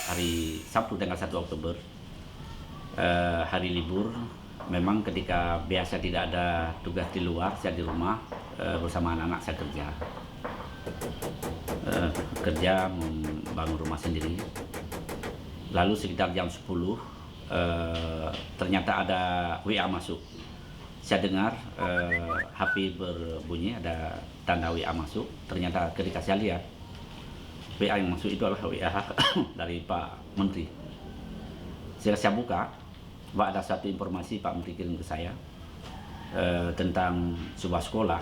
hari Sabtu tanggal 1 Oktober, hari libur. Memang ketika biasa tidak ada tugas di luar, saya di rumah bersama anak-anak saya kerja membangun rumah sendiri. Lalu sekitar jam 10 ternyata ada WA masuk. Saya dengar HP berbunyi, ada tanda WA masuk. Ternyata ketika saya lihat WA yang masuk itu adalah WA dari Pak Menteri. Saya buka, ada satu informasi Pak Menteri kirim ke saya tentang sebuah sekolah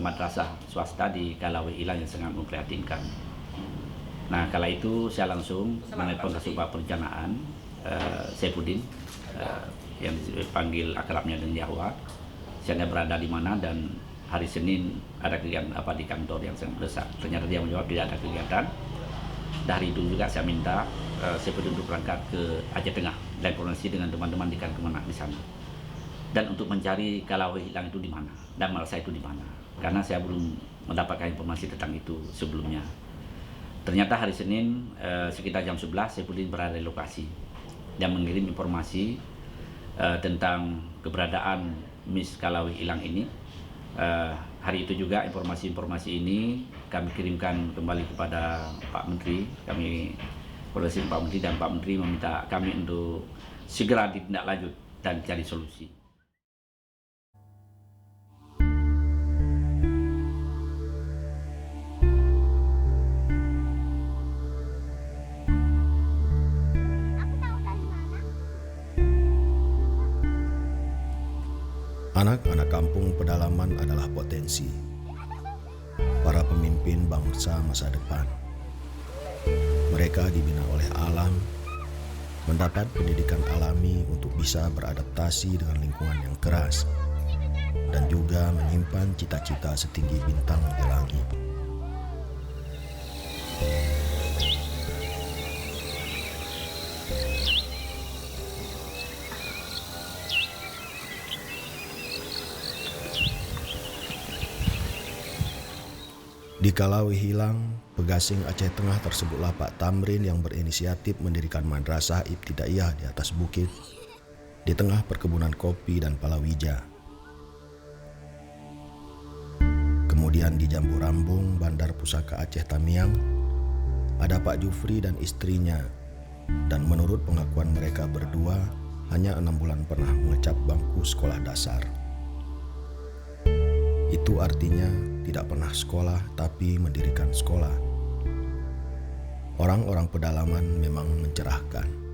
madrasah swasta di Kalawih Ilang yang sangat memprihatinkan. Nah, kala itu saya langsung menelpon ke Subak Perencanaan Saifuddin yang dipanggil akrabnya dengan Yahwa. Saya berada di mana dan hari Senin ada kegiatan apa di kantor yang sangat mendesak. Ternyata dia menjawab tidak ada kegiatan. Dari itu juga saya minta Saifuddin untuk berangkat ke Aceh Tengah dan koordinasi dengan teman-teman di Kemenak di sana. Dan untuk mencari Kalawih Ilang itu di mana dan madrasah itu di mana. Karena saya belum mendapatkan informasi tentang itu sebelumnya. Ternyata hari Senin sekitar jam 11 Saifuddin berada di lokasi dan mengirim informasi tentang keberadaan Miss Kalawih Ilang ini. Hari itu juga informasi-informasi ini kami kirimkan kembali kepada Pak Menteri. Kami koordinasi Pak Menteri dan Pak Menteri meminta kami untuk segera ditindaklanjut dan cari solusi. Anak-anak kampung pedalaman adalah potensi para pemimpin bangsa masa depan. Mereka dibina oleh alam, mendapat pendidikan alami untuk bisa beradaptasi dengan lingkungan yang keras, dan juga menyimpan cita-cita setinggi bintang di langit. Di Kalawih Ilang, Pegasing Aceh Tengah tersebutlah Pak Tamrin yang berinisiatif mendirikan madrasah ibtidaiyah di atas bukit, di tengah perkebunan kopi dan palawija. Kemudian di Jambu Rambung, Bandar Pusaka Aceh Tamiang, ada Pak Jufri dan istrinya, dan menurut pengakuan mereka berdua, hanya 6 bulan pernah mengecap bangku sekolah dasar. Itu artinya tidak pernah sekolah tapi mendirikan sekolah. Orang-orang pedalaman memang mencerahkan.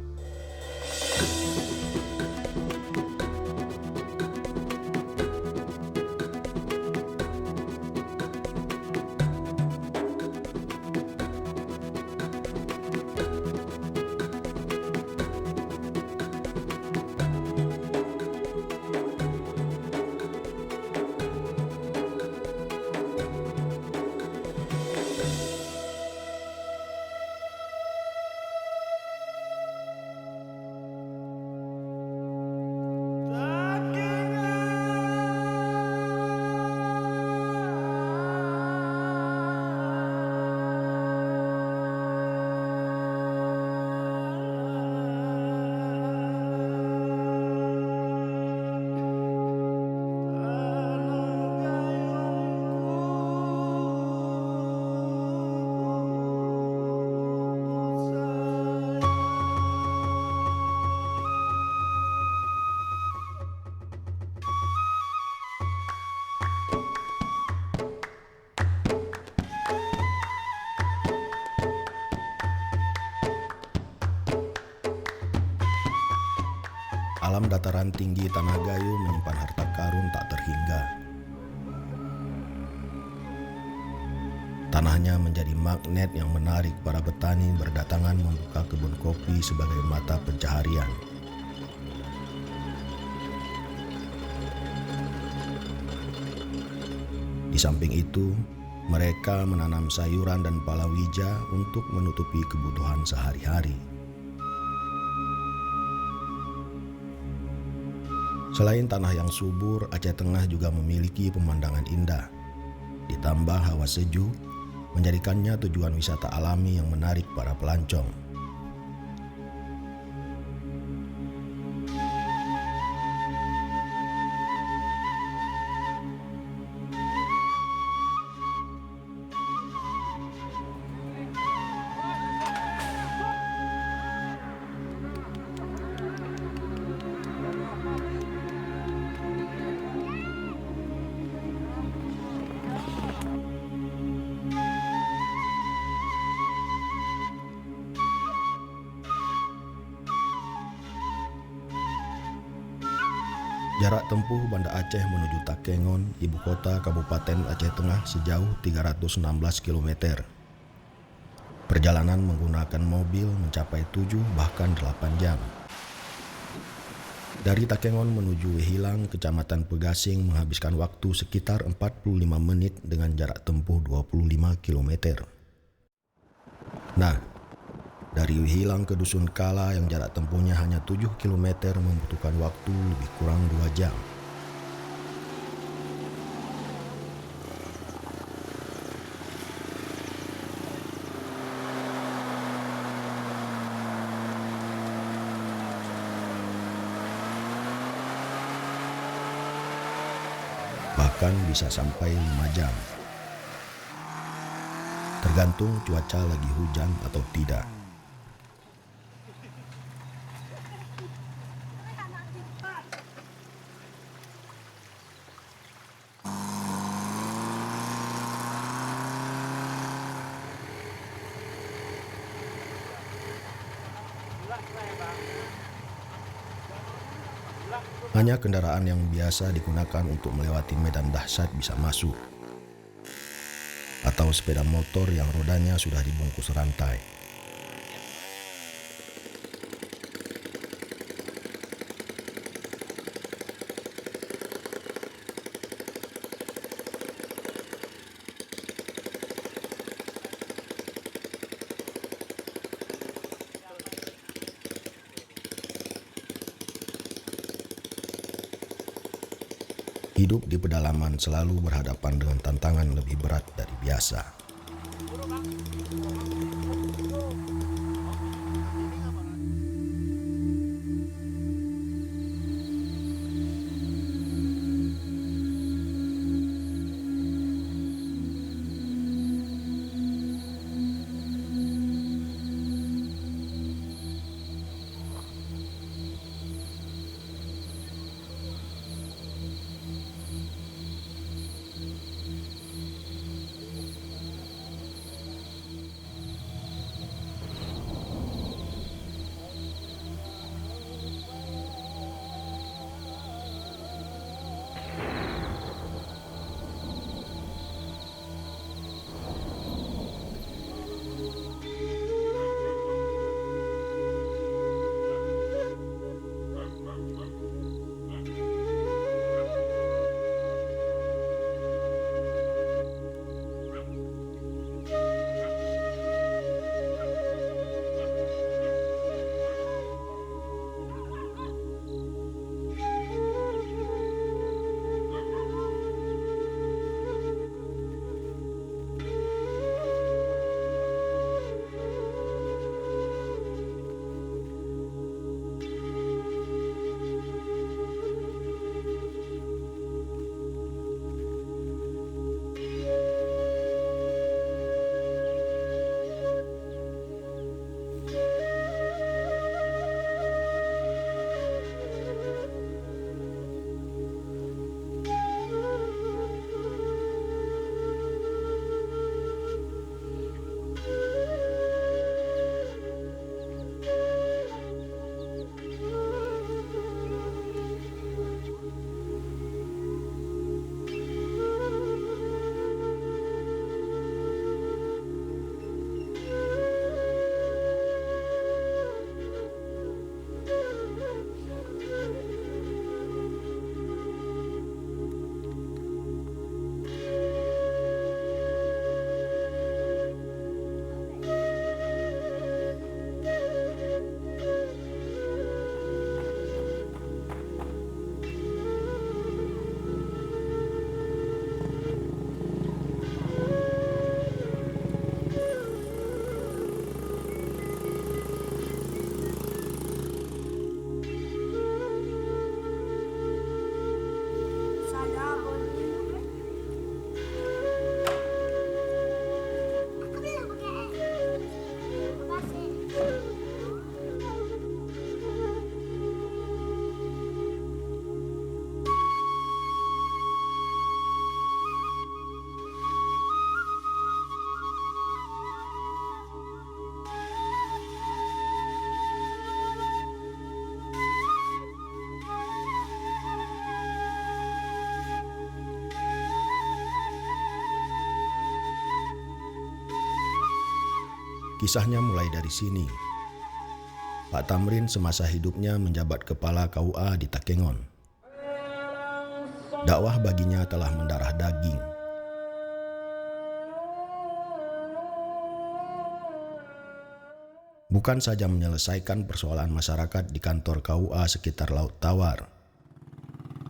Alam dataran tinggi Tanah Gayo menyimpan harta karun tak terhingga. Tanahnya menjadi magnet yang menarik para petani berdatangan membuka kebun kopi sebagai mata pencaharian. Di samping itu, mereka menanam sayuran dan palawija untuk menutupi kebutuhan sehari-hari. Selain tanah yang subur, Aceh Tengah juga memiliki pemandangan indah. Ditambah hawa sejuk, menjadikannya tujuan wisata alami yang menarik para pelancong. Jarak tempuh Banda Aceh menuju Takengon, ibu kota Kabupaten Aceh Tengah sejauh 316 km. Perjalanan menggunakan mobil mencapai 7 bahkan 8 jam. Dari Takengon menuju Wehilang, Kecamatan Pegasing menghabiskan waktu sekitar 45 menit dengan jarak tempuh 25 km. Nah, dari Wehilang ke Dusun Kala yang jarak tempuhnya hanya 7 km membutuhkan waktu lebih kurang 2 jam. Bahkan bisa sampai 5 jam. Tergantung cuaca lagi hujan atau tidak. Hanya kendaraan yang biasa digunakan untuk melewati medan dahsyat bisa masuk. Atau sepeda motor yang rodanya sudah dibungkus rantai. Hidup di pedalaman selalu berhadapan dengan tantangan lebih berat dari biasa. Kisahnya mulai dari sini. Pak Tamrin semasa hidupnya menjabat kepala KUA di Takengon. Dakwah baginya telah mendarah daging. Bukan saja menyelesaikan persoalan masyarakat di kantor KUA sekitar Laut Tawar,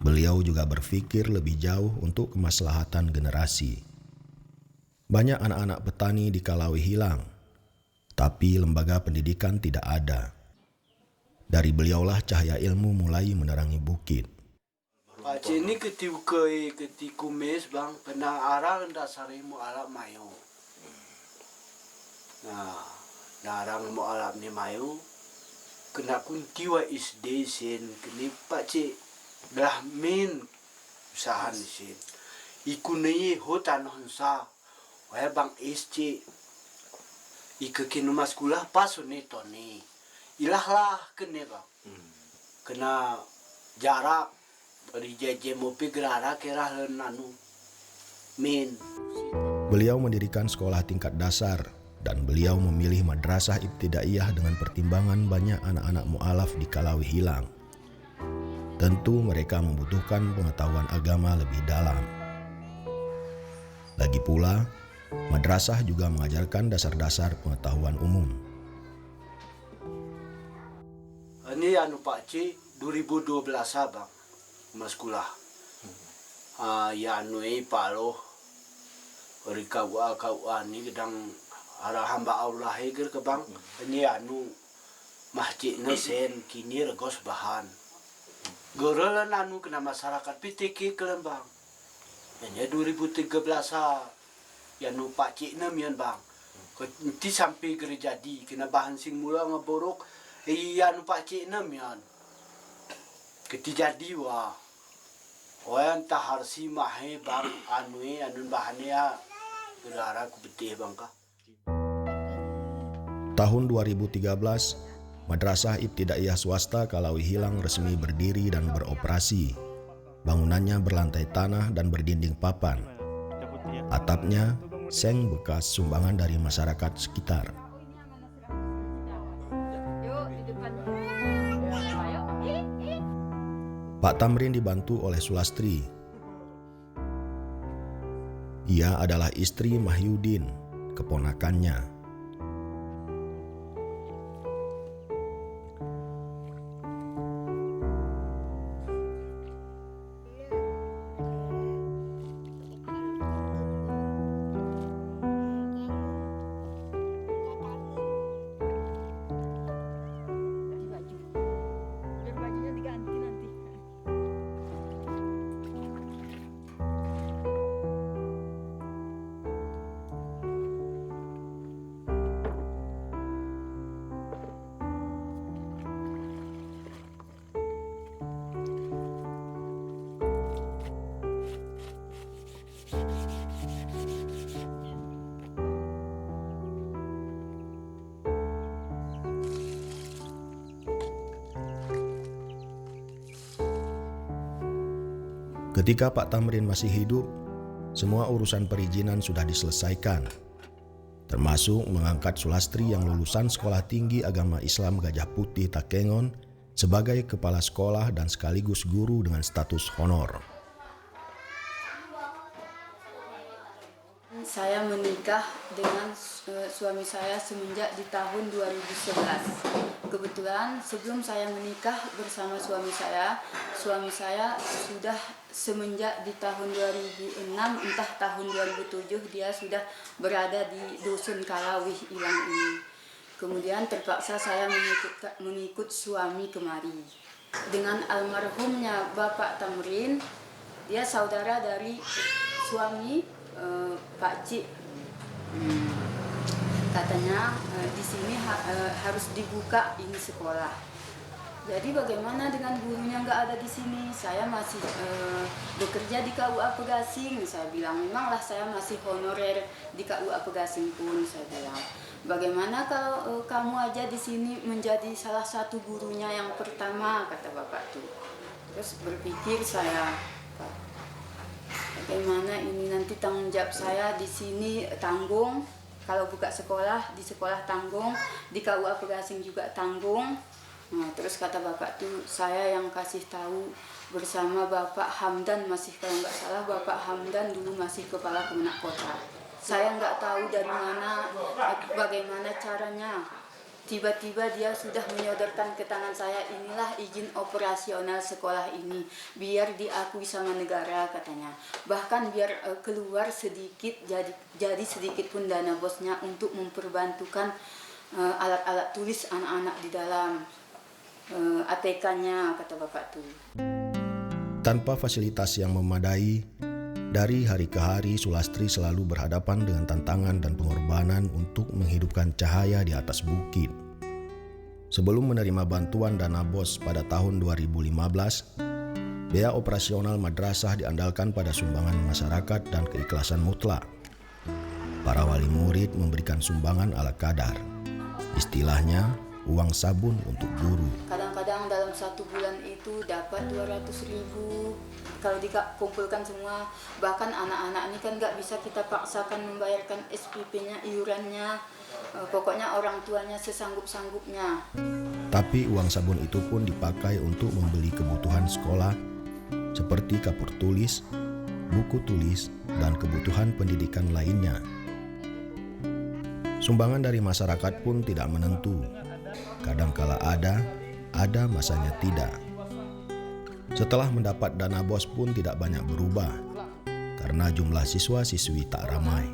beliau juga berpikir lebih jauh untuk kemaslahatan generasi. Banyak anak-anak petani di Kalawi hilang, tapi lembaga pendidikan tidak ada. Dari beliaulah cahaya ilmu mulai menerangi bukit. Pak ini ketika mes bang kena arang dasari mu alap mayu. Nah, narang mu alap ni mayu kena kuntiwa isde sen kini Pak Cik belah min usahan sen. Ikunai hutan hansa. Wah bang SC ikekinu maskulah pasuni toni. Ilahlah kene bang. Kena jarak beri jeje mopi gerara kerah lenanu min. Beliau mendirikan sekolah tingkat dasar dan beliau memilih madrasah ibtidaiyah dengan pertimbangan banyak anak-anak mu'alaf di Kalawi hilang. Tentu mereka membutuhkan pengetahuan agama lebih dalam. Lagi pula, madrasah juga mengajarkan dasar-dasar pengetahuan umum. Ini anu Pak Cik 2012 bang maskulah. Ya anu paloh ori KUA ni gedang arah hamba Allah heger ke bang. Ini anu masjid nesen kini regos bahan. Gerelan anu kena masyarakat PTK kelen bang. Hanya 2013 ya nu Pak Cik nem yan bang. Nanti sampai gereja di kena bahan sing mula ngeborok. Iya nu Pak Cik nem yan. Keti jadi wah. Wayan tahar si mahe bang anu bahannya ya gerara ku betih bang kah. Tahun 2013, Madrasah Ibtidaiyah Swasta Kalawi hilang resmi berdiri dan beroperasi. Bangunannya berlantai tanah dan berdinding papan. Atapnya seng bekas sumbangan dari masyarakat sekitar. Pak Tamrin dibantu oleh Sulastri. Ia adalah istri Mahyudin, keponakannya. Ketika Pak Tamrin masih hidup, semua urusan perizinan sudah diselesaikan, termasuk mengangkat Sulastri yang lulusan Sekolah Tinggi Agama Islam Gajah Putih Takengon sebagai kepala sekolah dan sekaligus guru dengan status honor. Saya menikah dengan suami saya semenjak di tahun 2011. Kebetulan sebelum saya menikah bersama suami saya sudah semenjak di tahun 2006 entah tahun 2007 dia sudah berada di Dusun Kalawi hilang ini. Kemudian terpaksa saya mengikut suami kemari. Dengan almarhumnya Bapak Tamrin, dia saudara dari suami Pak Cik. Katanya di sini harus dibuka ini sekolah. Jadi bagaimana dengan gurunya nggak ada di sini? Saya masih bekerja di KUA Pegasing. Saya bilang memanglah saya masih honorer di KUA Pegasing pun. Saya bilang bagaimana kalau kamu aja di sini menjadi salah satu gurunya yang pertama, kata bapak tuh. Terus berpikir saya, bagaimana ini nanti tanggung jawab saya di sini tanggung. kalau buka sekolah, di sekolah tanggung, di KUA Pegasing juga tanggung. Nah, terus kata bapak tuh, saya yang kasih tahu bersama Bapak Hamdan, masih kalau nggak salah Bapak Hamdan dulu masih kepala Kemenak Kota. Saya nggak tahu dari mana, bagaimana caranya. Tiba-tiba dia sudah menyodorkan ke tangan saya, inilah izin operasional sekolah ini, biar diakui sama negara katanya. Bahkan biar keluar sedikit, jadi sedikit pun dana bosnya untuk memperbantukan alat-alat tulis anak-anak di dalam ATK-nya, kata bapak tuh. Tanpa fasilitas yang memadai, dari hari ke hari Sulastri selalu berhadapan dengan tantangan dan pengorbanan untuk menghidupkan cahaya di atas bukit. Sebelum menerima bantuan dana BOS pada tahun 2015, biaya operasional madrasah diandalkan pada sumbangan masyarakat dan keikhlasan mutlak. Para wali murid memberikan sumbangan ala kadar, istilahnya uang sabun untuk guru. Kadang-kadang dalam 1 bulan itu dapat 200.000. Kalau dikumpulkan semua, bahkan anak-anak ini kan nggak bisa kita paksakan membayarkan SPP-nya, iurannya. Pokoknya orang tuanya sesanggup-sanggupnya. Tapi uang sabun itu pun dipakai untuk membeli kebutuhan sekolah seperti kapur tulis, buku tulis, dan kebutuhan pendidikan lainnya. Sumbangan dari masyarakat pun tidak menentu. Kadangkala ada masanya tidak. Setelah mendapat dana BOS pun tidak banyak berubah, karena jumlah siswa-siswi tak ramai.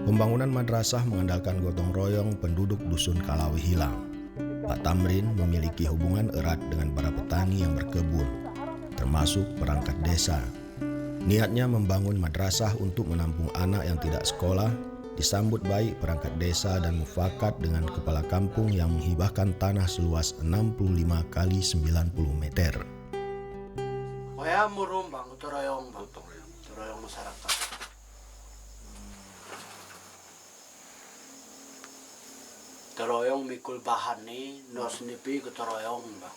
Pembangunan madrasah mengandalkan gotong royong penduduk dusun Kalawi Hilang. Pak Tamrin memiliki hubungan erat dengan para petani yang berkebun, termasuk perangkat desa. Niatnya membangun madrasah untuk menampung anak yang tidak sekolah disambut baik perangkat desa dan mufakat dengan kepala kampung yang menghibahkan tanah seluas 65 kali 90 meter. Waya murum bang, toroyong bang, toroyong masyarakat. Toroyong mikul bahan ni, nos nipi ke toroyong bang.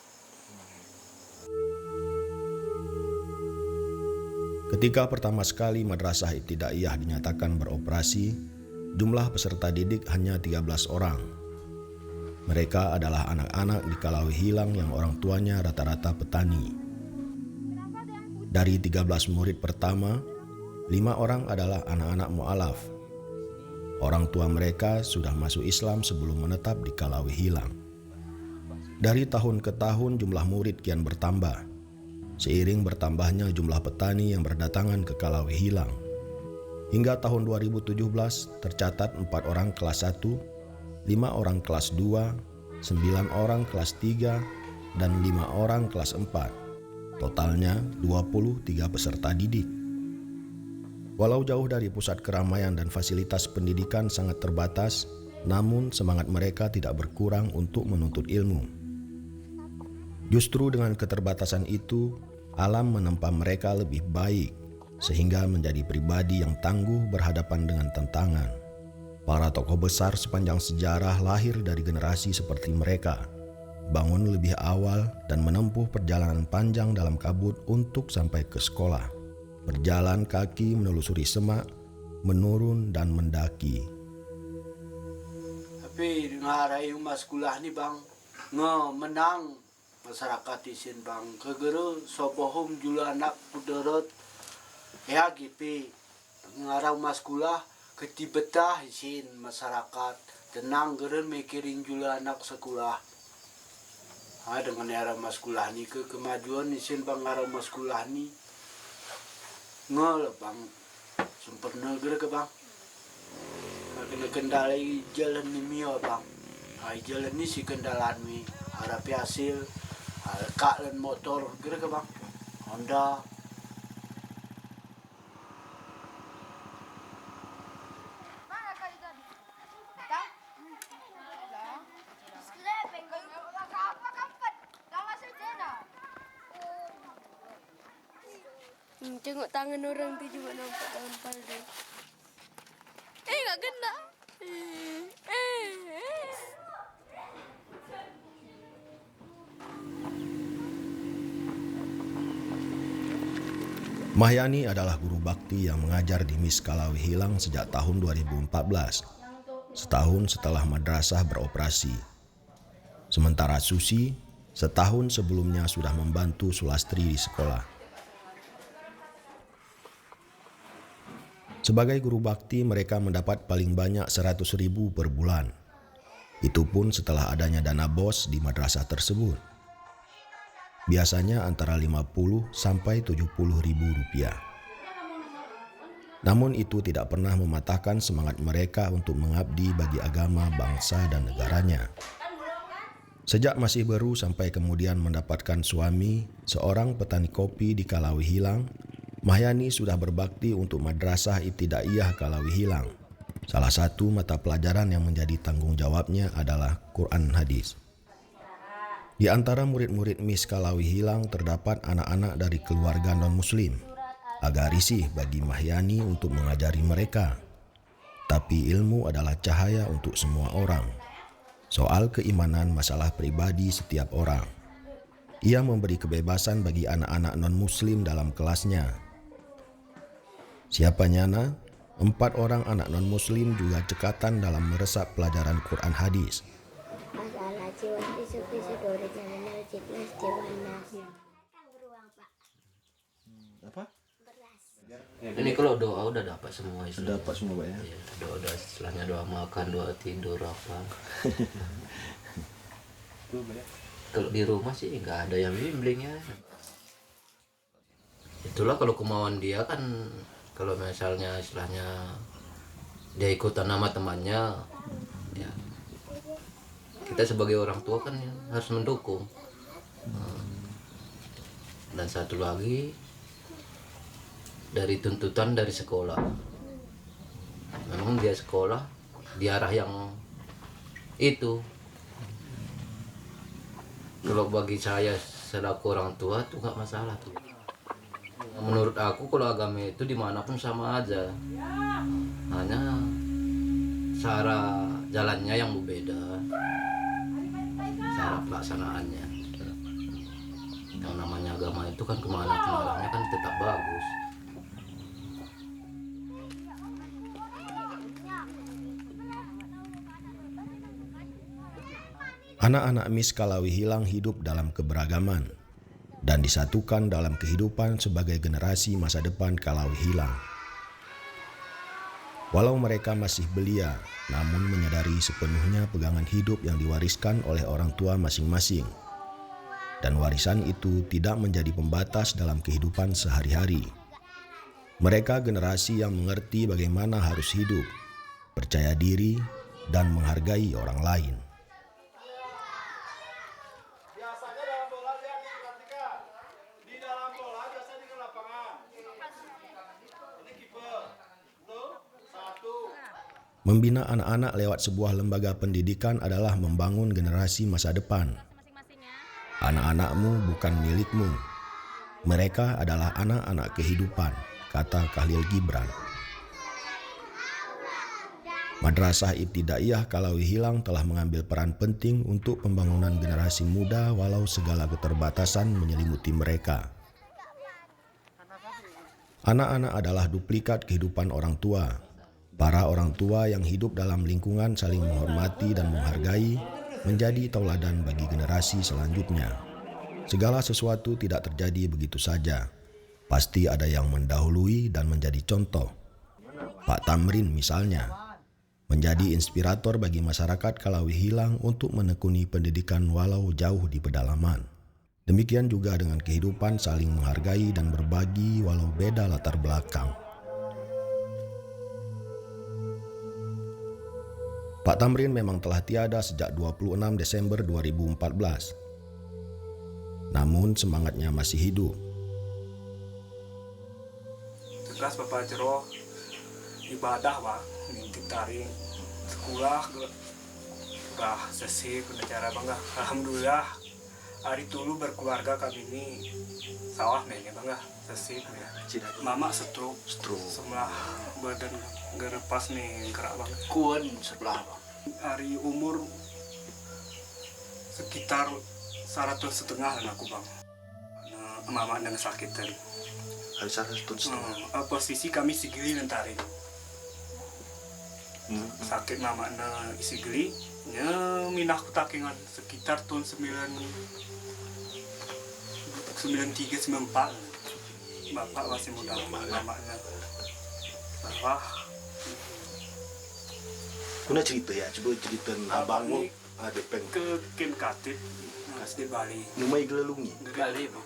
Ketika pertama sekali madrasah ibtidaiyah dinyatakan beroperasi, jumlah peserta didik hanya 13 orang. Mereka adalah anak-anak di Kalawi Hilang yang orang tuanya rata-rata petani. Dari 13 murid pertama, 5 orang adalah anak-anak mu'alaf. Orang tua mereka sudah masuk Islam sebelum menetap di Kalawi Hilang. Dari tahun ke tahun jumlah murid kian bertambah, seiring bertambahnya jumlah petani yang berdatangan ke Kalawi Hilang. Hingga tahun 2017 tercatat 4 orang kelas 1, 5 orang kelas 2, 9 orang kelas 3, dan 5 orang kelas 4. Totalnya 23 peserta didik. Walau jauh dari pusat keramaian dan fasilitas pendidikan sangat terbatas, namun semangat mereka tidak berkurang untuk menuntut ilmu. Justru dengan keterbatasan itu, alam menempa mereka lebih baik, sehingga menjadi pribadi yang tangguh berhadapan dengan tantangan. Para tokoh besar sepanjang sejarah lahir dari generasi seperti mereka, bangun lebih awal dan menempuh perjalanan panjang dalam kabut untuk sampai ke sekolah. Berjalan kaki menelusuri semak, menurun dan mendaki. Tapi ngarai mas sekolah ni bang, menang masyarakat isin bang. Kegera sopohum jula anak kuderot, ya gipi ngarau mas sekolah ketibetah isin masyarakat. Tenang geren mikirin jula anak sekolah. Dengan era mas sekolah ni kemajuan isin bang ngarau mas sekolah ni. Ngol bang, sempurna gera ke bang. Kena kendali jalan ni mio bang. Jalan ni si kendalaan mi. Harap hasil, kak dan motor gera ke bang. Honda. Tengok tangan orang tu juga nampak tangan palsu. Nggak kena. Mahyani adalah guru bakti yang mengajar di MIS Kalawi Hilang sejak tahun 2014, setahun setelah madrasah beroperasi. Sementara Susi, setahun sebelumnya sudah membantu Sulastri di sekolah. Sebagai guru bakti, mereka mendapat paling banyak 100.000 per bulan. Itu pun setelah adanya dana BOS di madrasah tersebut. Biasanya antara 50 sampai 70.000 rupiah. Namun itu tidak pernah mematahkan semangat mereka untuk mengabdi bagi agama, bangsa, dan negaranya. Sejak masih baru sampai kemudian mendapatkan suami, seorang petani kopi di Kalawi Hilang, Mahyani sudah berbakti untuk Madrasah Ibtidaiyah Kalawi Hilang. Salah satu mata pelajaran yang menjadi tanggung jawabnya adalah Quran Hadis. Di antara murid-murid MIS Kalawi Hilang terdapat anak-anak dari keluarga non-muslim. Agak risih bagi Mahyani untuk mengajari mereka. Tapi ilmu adalah cahaya untuk semua orang. Soal keimanan masalah pribadi setiap orang. Ia memberi kebebasan bagi anak-anak non-muslim dalam kelasnya. Siapa nyana, 4 orang anak non-muslim juga cekatan dalam meresap pelajaran Quran Hadis. Apa? Ini kalau doa udah dapat semua itu. Sudah dapat semua Pak ya? Ya, doa istilahnya doa makan, doa tidur apa. Kalau di rumah sih nggak ada yang bimbling ya. Itulah kalau kemauan dia kan, kalau misalnya istilahnya dia ikutan nama temannya, ya kita sebagai orang tua kan harus mendukung. Dan satu lagi, dari tuntutan dari sekolah, memang dia sekolah di arah yang itu. Kalau bagi saya selaku orang tua tuh nggak masalah tuh. Menurut aku kalau agama itu dimanapun sama aja, hanya cara jalannya yang berbeda, cara pelaksanaannya. Yang namanya agama itu kan kemana arahnya kan tetap bagus. Anak-anak MIS Kalawi Hilang hidup dalam keberagaman dan disatukan dalam kehidupan sebagai generasi masa depan Kalawi Hilang. Walau mereka masih belia, namun menyadari sepenuhnya pegangan hidup yang diwariskan oleh orang tua masing-masing. Dan warisan itu tidak menjadi pembatas dalam kehidupan sehari-hari. Mereka generasi yang mengerti bagaimana harus hidup, percaya diri, dan menghargai orang lain. Membina anak-anak lewat sebuah lembaga pendidikan adalah membangun generasi masa depan. Anak-anakmu bukan milikmu. Mereka adalah anak-anak kehidupan, kata Khalil Gibran. Madrasah Ibtidaiyah Kalawi Hilang telah mengambil peran penting untuk pembangunan generasi muda walau segala keterbatasan menyelimuti mereka. Anak-anak adalah duplikat kehidupan orang tua. Para orang tua yang hidup dalam lingkungan saling menghormati dan menghargai menjadi tauladan bagi generasi selanjutnya. Segala sesuatu tidak terjadi begitu saja. Pasti ada yang mendahului dan menjadi contoh. Pak Tamrin misalnya, menjadi inspirator bagi masyarakat Kalawi Hilang untuk menekuni pendidikan walau jauh di pedalaman. Demikian juga dengan kehidupan saling menghargai dan berbagi walau beda latar belakang. Pak Tamrin memang telah tiada sejak 26 Desember 2014. Namun semangatnya masih hidup. Tegas Bapak Jero ibadah Pak, ngintip taring sekolah udah selesai pengacara bangga. Alhamdulillah hari dulu berkeluarga kami ini sawah mainnya bangga selesai ya. Mama stroke sebelah badan gerepas nih gerak banget. Kuan sebelah Bang. Hari umur sekitar 100 setengah lah aku Bang. Mama dengan sakitan. Hari Selasa tahun setengah. Posisi kami sigili nentarin. Sakit mamana isigili nya minah kutakingan sekitar tahun 93-94. Bapak masih muda mamanya. Wah, Kuna cerita ya, coba cerita abangmu ada peng ke Kim Katip di Bali. numai gelalungi. Gali bang.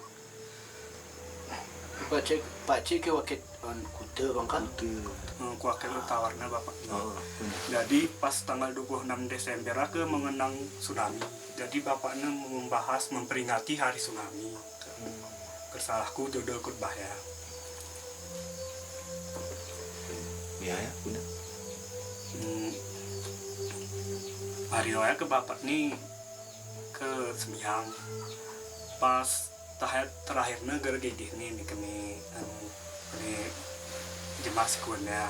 Pakcik ke wakit kuda bang kan? Kuakel tawarna bapak. Oh, benar. Jadi pas tanggal 26 Desember ke mengenang tsunami. Jadi bapaknya membahas memperingati hari tsunami. Kesalahku jodoh kut bahaya. Ya, Kuna. Hari raya ke bapak nih ke Semiyang. Pas terakhirnya gergedih nih kami jemaah sikunya.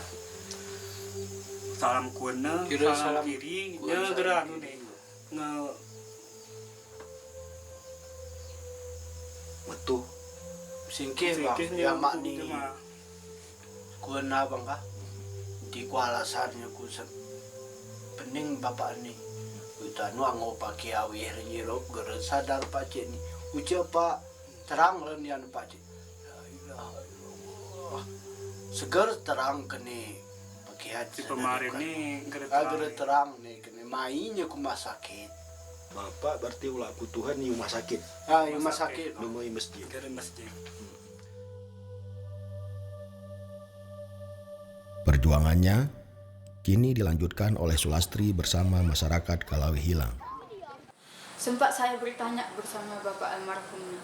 Salam kuena, Kira salam salam kiri, kuena, nya salam geran kiri. nih nge Metu. Singkir bang, ya mak ni kuana bang kah? Di kualasannya ku pening bapak ni. Kita nuang pakai awir nyirok geran sadar pakcik ni. Ucap pak terang lah ni anu pakcik. La ilaha illallah. Segar terang kene pakai hati. si pemarin nih Agar terang nih kene mainnya ku rumah sakit. Bapak berarti ulah Tuhan di rumah sakit. Rumah sakit. Numai masjid. geran masjid. Perjuangannya kini dilanjutkan oleh Sulastri bersama masyarakat Kalawi Hilang. Sempat saya bertanya bersama Bapak almarhum,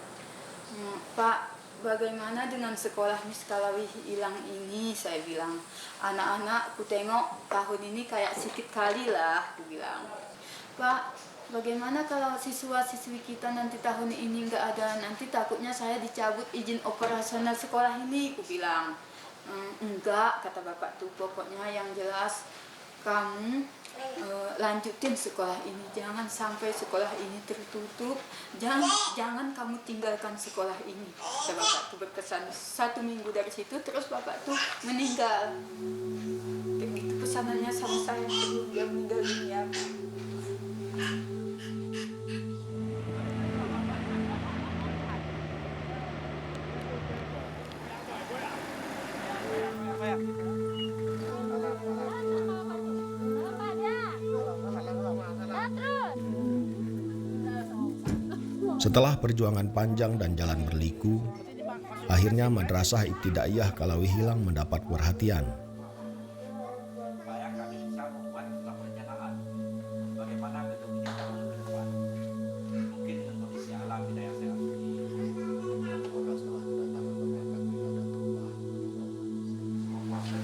Pak, bagaimana dengan sekolah Miss Kalawi Hilang ini? Saya bilang, anak-anak ku tengok tahun ini kayak sedikit kali lah, aku bilang. Pak, bagaimana kalau siswa-siswi kita nanti tahun ini nggak ada, nanti takutnya saya dicabut izin operasional sekolah ini, aku bilang. Enggak, kata bapak tuh, pokoknya yang jelas kamu lanjutin sekolah ini, jangan sampai sekolah ini tertutup, jangan kamu tinggalkan sekolah ini. Kata bapak tuh berkesan. 1 minggu dari situ terus bapak tuh meninggal. Begitu pesanannya sama saya sebelum dia meninggal dunia. Setelah perjuangan panjang dan jalan berliku, akhirnya Madrasah Ibtidaiyah Kalawi Hilang mendapat perhatian. Supaya kami bisa membuat sebuah perencanaan bagaimana gedung ini tahun ke depan. Mungkin dengan kondisi alam tidak yang sehat.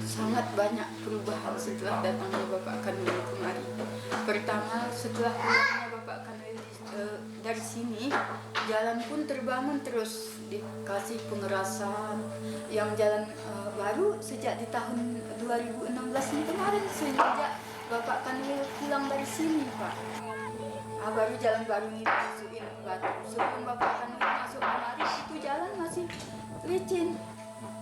Sangat banyak perubahan setelah datangnya Bapak Kanwil kemari. Pertama, setelah pulangnya Bapak Kanwil dari sini, jalan pun terbangun terus, dikasih pengerasan. Yang jalan baru sejak di tahun 2016 ini kemarin, sejak Bapak Kanwil pulang dari sini, Pak. Baru jalan baru ini dimasukin batu. Sebelum Bapak Kanwil masuk kemari, itu jalan masih licin.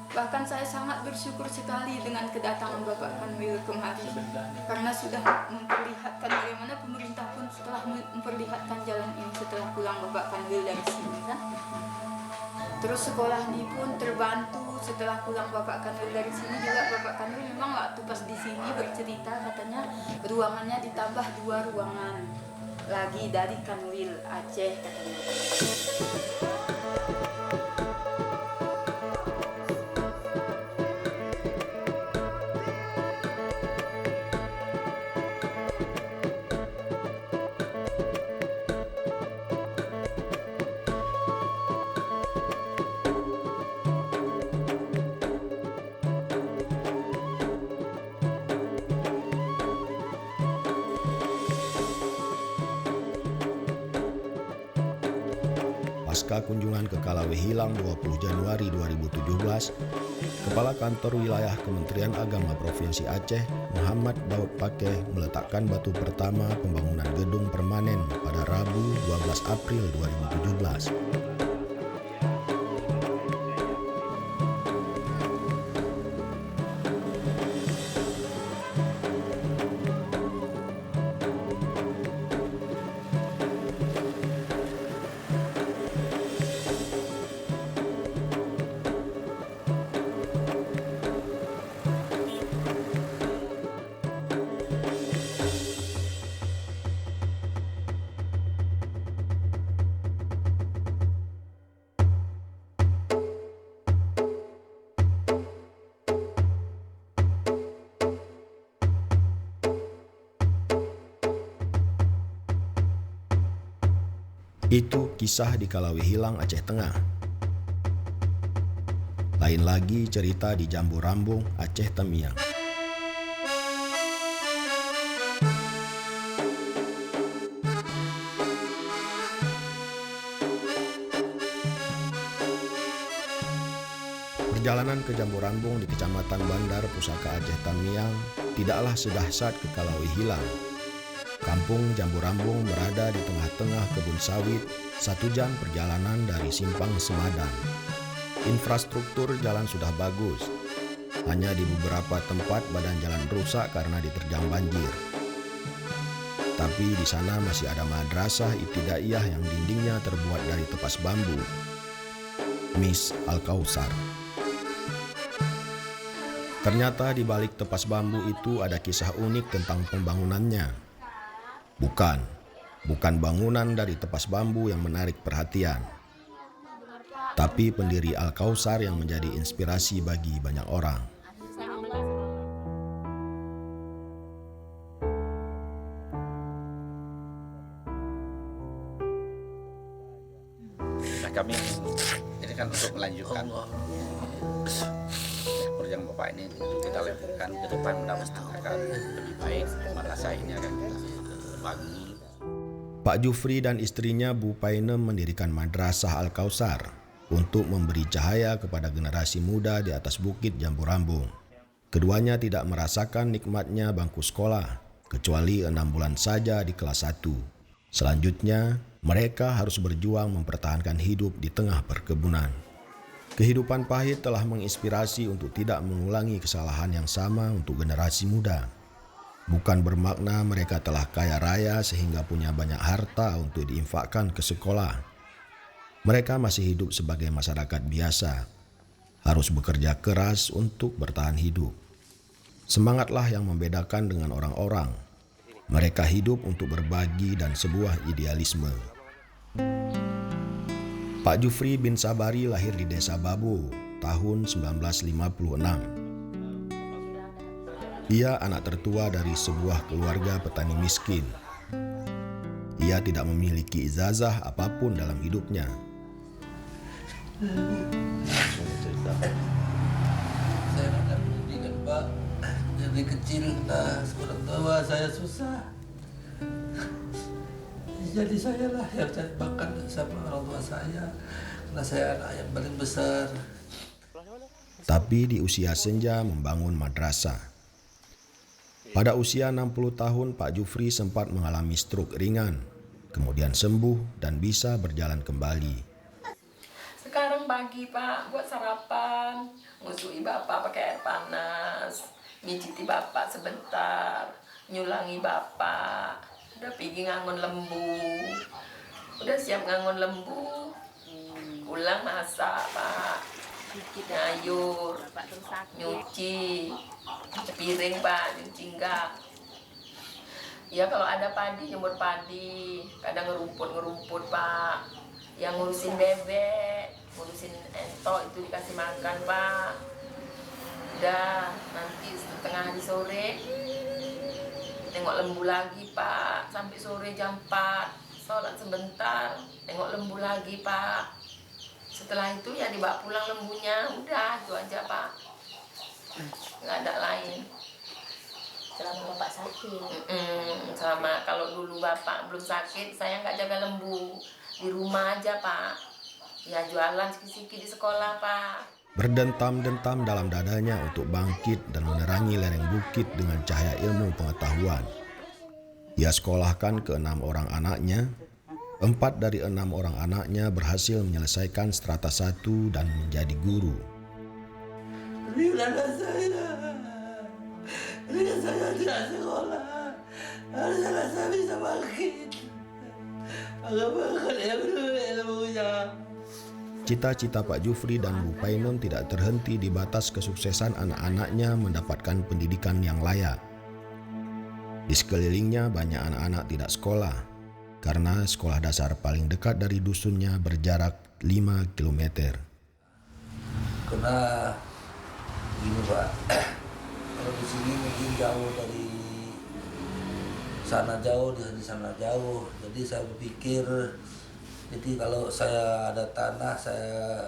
Bahkan saya sangat bersyukur sekali dengan kedatangan Bapak Kanwil kemari, karena sudah memperlihatkan bagaimana pemerintah pun setelah memperlihatkan jalan ini setelah pulang Bapak Kanwil dari sini kan. Terus sekolah ini pun terbantu setelah pulang Bapak Kanwil dari sini juga. Bapak Kanwil memang waktu pas di sini bercerita katanya ruangannya ditambah 2 ruangan lagi dari Kanwil Aceh katanya. Pasca kunjungan ke Kalawi Hilang 20 Januari 2017, Kepala Kantor Wilayah Kementerian Agama Provinsi Aceh, Muhammad Daud Pakeh, meletakkan batu pertama pembangunan gedung permanen pada Rabu 12 April 2017. Itu kisah di Kalawi Hilang Aceh Tengah. Lain lagi cerita di Jambu Rambung Aceh Tamiang. Perjalanan ke Jambu Rambung di Kecamatan Bandar Pusaka Aceh Tamiang tidaklah sedahsyat ke Kalawi Hilang. Kampung Jambu Rambung berada di tengah-tengah kebun sawit, 1 jam perjalanan dari Simpang Semadan. Infrastruktur jalan sudah bagus, hanya di beberapa tempat badan jalan rusak karena diterjang banjir. Tapi di sana masih ada madrasah ibtidaiyah yang dindingnya terbuat dari tepas bambu. Miss Al-Kausar. Ternyata di balik tepas bambu itu ada kisah unik tentang pembangunannya. Bukan bangunan dari tepas bambu yang menarik perhatian, tapi pendiri Al-Kausar yang menjadi inspirasi bagi banyak orang. Nah, kami ini kan untuk melanjutkan program Bapak ini untuk kita lakukan ke depan, mudah-mudahan akan lebih baik. Madrasah ini akan kita bangun. Pak Jufri dan istrinya Bu Painem mendirikan Madrasah Al-Kausar untuk memberi cahaya kepada generasi muda di atas bukit Jambu Rambung. Keduanya tidak merasakan nikmatnya bangku sekolah, kecuali 6 bulan saja di kelas 1. Selanjutnya, mereka harus berjuang mempertahankan hidup di tengah perkebunan. Kehidupan pahit telah menginspirasi untuk tidak mengulangi kesalahan yang sama untuk generasi muda. Bukan bermakna mereka telah kaya raya sehingga punya banyak harta untuk diinfakkan ke sekolah. Mereka masih hidup sebagai masyarakat biasa, harus bekerja keras untuk bertahan hidup. Semangatlah yang membedakan dengan orang-orang. Mereka hidup untuk berbagi dan sebuah idealisme. Pak Jufri bin Sabari lahir di Desa Babu tahun 1956. Ia anak tertua dari sebuah keluarga petani miskin. Ia tidak memiliki ijazah apapun dalam hidupnya. Saya ada pendidikan, Pak. Dari kecil, sekolah tua saya susah. Jadi saya lah yang cari makan sama orang tua saya. Karena saya anak yang paling besar. Tapi di usia senja membangun madrasah. Pada usia 60 tahun, Pak Jufri sempat mengalami stroke ringan, kemudian sembuh dan bisa berjalan kembali. Sekarang pagi, Pak, buat sarapan, ngusui Bapak pakai air panas, mijiti Bapak sebentar, nyulangi Bapak, udah pergi ngangon lembu, udah siap ngangon lembu, pulang masak, Pak. Nyayur, nyuci piring, Pak, nyuci enggak. Ya kalau ada padi, jemur padi, kadang ngerumput, Pak. Yang ngurusin bebek, ngurusin entok itu dikasih makan, Pak. Udah, nanti setengah hari sore tengok lembu lagi, Pak, sampai sore jam 4, sholat sebentar, tengok lembu lagi, Pak. Setelah itu ya dibawa pulang lembunya, udah itu aja, Pak. Nggak ada lain. Selama Bapak sakit? Sama kalau dulu Bapak belum sakit, saya nggak jaga lembu. Di rumah aja, Pak. Ya jualan sikit-sikit di sekolah, Pak. Berdentam-dentam dalam dadanya untuk bangkit dan menerangi lereng bukit dengan cahaya ilmu pengetahuan. Ia sekolahkan ke 6 orang anaknya. 4 dari 6 orang anaknya berhasil menyelesaikan strata 1 dan menjadi guru. Berilah saya tidak sekolah. Harusnya saya bisa bangkit. Agar yang ilmunya. Cita-cita Pak Jufri dan Bu Painem tidak terhenti di batas kesuksesan anak-anaknya mendapatkan pendidikan yang layak. Di sekelilingnya banyak anak-anak tidak sekolah, karena sekolah dasar paling dekat dari dusunnya berjarak 5 km. Karena gini, Pak, kalau di sini mungkin jauh dari sana jauh, dari sana jauh. Jadi saya berpikir Jadi kalau saya ada tanah, saya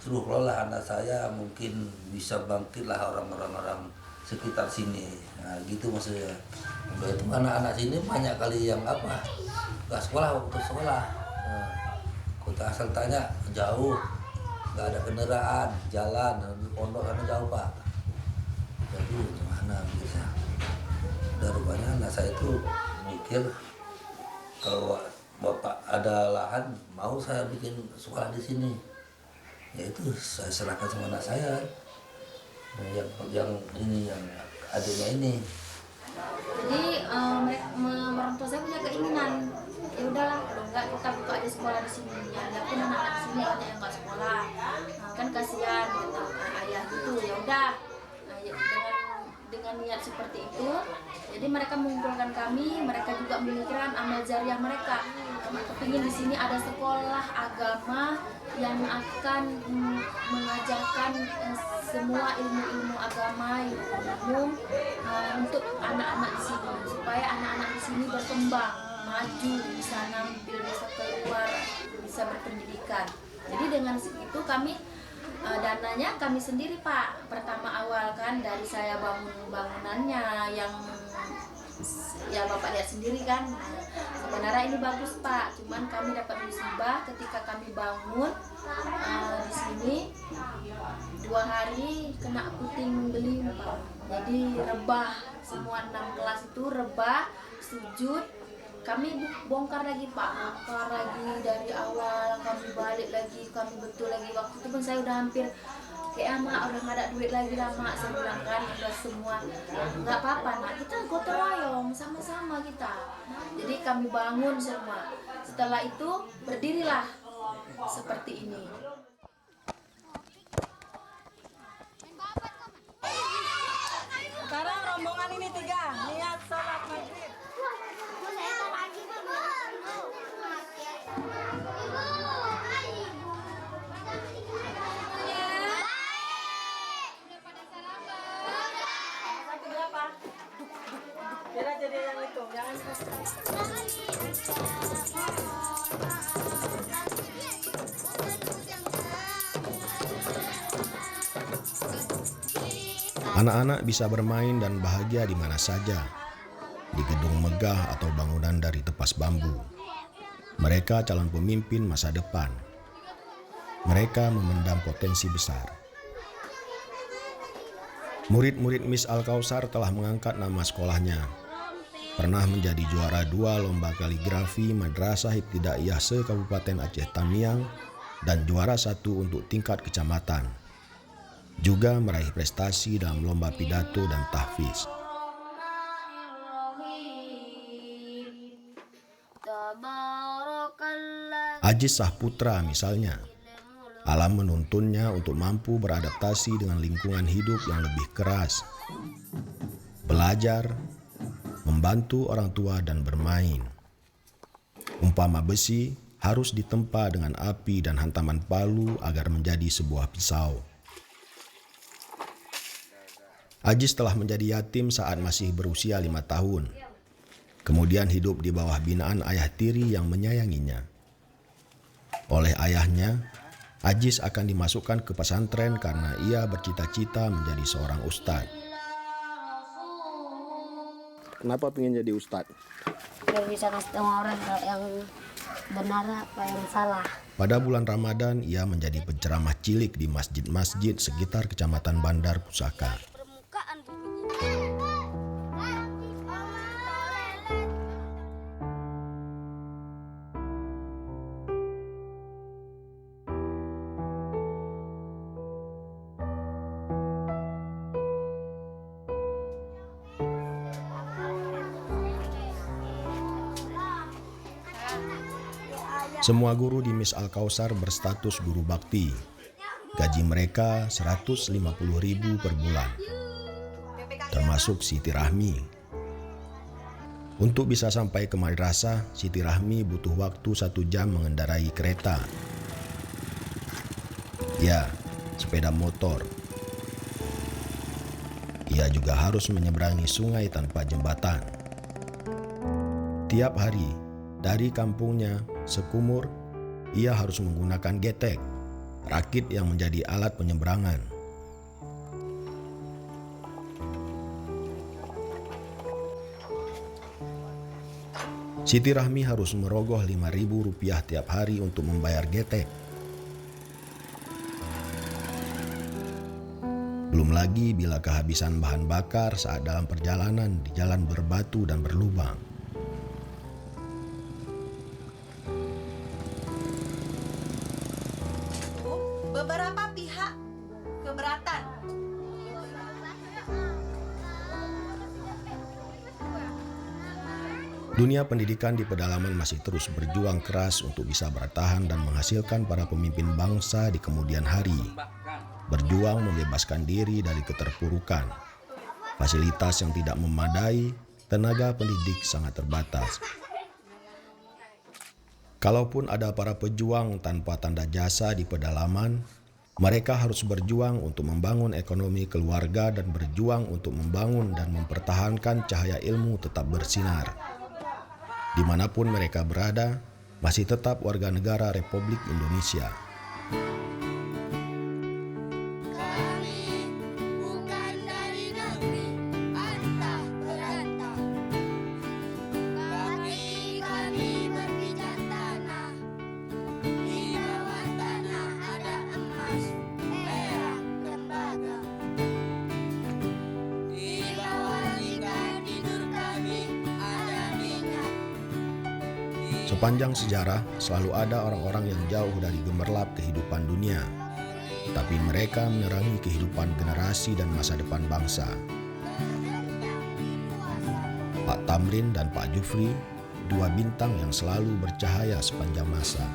suruh kelola anak saya, mungkin bisa bangkitlah orang-orang sekitar sini. Nah gitu maksudnya. Itu anak-anak sini banyak kali yang nggak sekolah waktu sekolah. Nah, kota asal tanya jauh, nggak ada kendaraan, jalan, pondok karena jauh Pak. Jadi gimana bisa? Dan rupanya anak saya itu mikir kalau Bapak ada lahan, mau saya bikin sekolah di sini. Ya itu saya serahkan sama anak saya. Yang ini, yang adiknya ini. Jadi orang tua saya punya keinginan, ya udahlah kalau enggak kita buka aja sekolah di sini. Ya pun anak-anak di sini banyak yang nggak sekolah, kan kasihan gitu ayah gitu. Ya udah, dengan niat seperti itu, jadi mereka mengumpulkan kami, mereka juga memikirkan amal jariah mereka. Kepingin di sini ada sekolah agama yang akan mengajarkan semua ilmu-ilmu agama yang umum untuk anak-anak di sini, supaya anak-anak di sini berkembang, maju, bisa nampil, bisa keluar, bisa berpendidikan. Jadi dengan itu kami dananya kami sendiri Pak. Pertama awal kan dari saya bangun bangunannya yang ya Bapak lihat sendiri kan. Sebenarnya ini bagus Pak, cuman kami dapat musibah ketika kami bangun di sini 2 hari kena puting beliung Pak. Jadi rebah, semua 6 kelas itu rebah, sujud. Kami bongkar lagi Pak, bongkar lagi dari awal, kami balik lagi, kami betul lagi. Waktu itu pun saya udah hampir kayak Mak, udah gak ada duit lagi lah Mak. Saya bilang kan, udah semua, gak apa-apa Nak, kita gotong royong, sama-sama kita. Jadi kami bangun semua. Setelah itu berdirilah seperti ini. Sekarang rombongan ini 3, niat sholat maghrib. Jadi yang itu, jangan Anak-anak bisa bermain dan bahagia di mana saja, di gedung megah atau bangunan dari tepas bambu. Mereka calon pemimpin masa depan. Mereka memendam potensi besar. Murid-murid Miss Al-Kausar telah mengangkat nama sekolahnya. Pernah menjadi juara 2 lomba kaligrafi Madrasah Ibtidaiyah se-Kabupaten Aceh Tamiang dan juara 1 untuk tingkat kecamatan. Juga meraih prestasi dalam lomba pidato dan tahfiz. Aziz Sahputra misalnya, alam menuntunnya untuk mampu beradaptasi dengan lingkungan hidup yang lebih keras, belajar, membantu orang tua dan bermain. Umpama besi harus ditempa dengan api dan hantaman palu agar menjadi sebuah pisau. Aziz telah menjadi yatim saat masih berusia 5 tahun. Kemudian hidup di bawah binaan ayah tiri yang menyayanginya. Oleh ayahnya, Aziz akan dimasukkan ke pesantren karena ia bercita-cita menjadi seorang ustadz. Kenapa pengen jadi ustadz? Biar bisa kasih tahu orang yang benar apa yang salah. Pada bulan Ramadan, ia menjadi penceramah cilik di masjid-masjid sekitar Kecamatan Bandar Pusaka. Semua guru di Miss Al-Kausar berstatus guru bakti. Gaji mereka 150.000 per bulan, termasuk Siti Rahmi. Untuk bisa sampai ke madrasah, Siti Rahmi butuh waktu 1 jam mengendarai kereta. Ya, sepeda motor. Ia juga harus menyeberangi sungai tanpa jembatan. Tiap hari, dari kampungnya, Sekumur, ia harus menggunakan getek, rakit yang menjadi alat penyeberangan. Siti Rahmi harus merogoh Rp5.000 tiap hari untuk membayar getek. Belum lagi bila kehabisan bahan bakar saat dalam perjalanan di jalan berbatu dan berlubang. Beberapa pihak keberatan. Dunia pendidikan di pedalaman masih terus berjuang keras untuk bisa bertahan dan menghasilkan para pemimpin bangsa di kemudian hari. Berjuang membebaskan diri dari keterpurukan. Fasilitas yang tidak memadai, tenaga pendidik sangat terbatas. Kalaupun ada para pejuang tanpa tanda jasa di pedalaman, mereka harus berjuang untuk membangun ekonomi keluarga dan berjuang untuk membangun dan mempertahankan cahaya ilmu tetap bersinar. Dimanapun mereka berada, masih tetap warga negara Republik Indonesia. Sepanjang sejarah, selalu ada orang-orang yang jauh dari gemerlap kehidupan dunia, tapi mereka menerangi kehidupan generasi dan masa depan bangsa. Pak Tamrin dan Pak Jufri, dua bintang yang selalu bercahaya sepanjang masa.